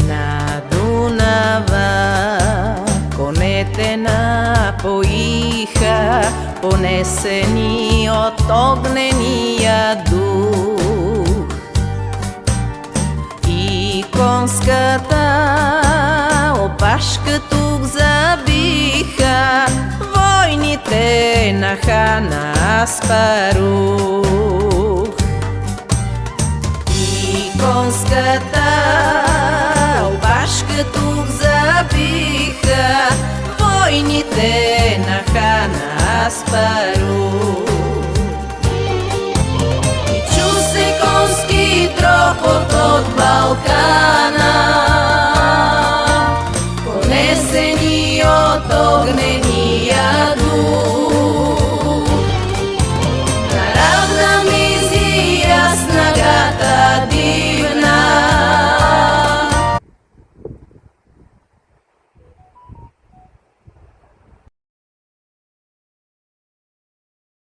На Дунава конете напоиха, понесени от огнения дух. И конската опашка тук забиха войните на хан Аспарух. И конската опашка тук забиха войните на хан Аспарух. И чу се конски тропот от Балкана.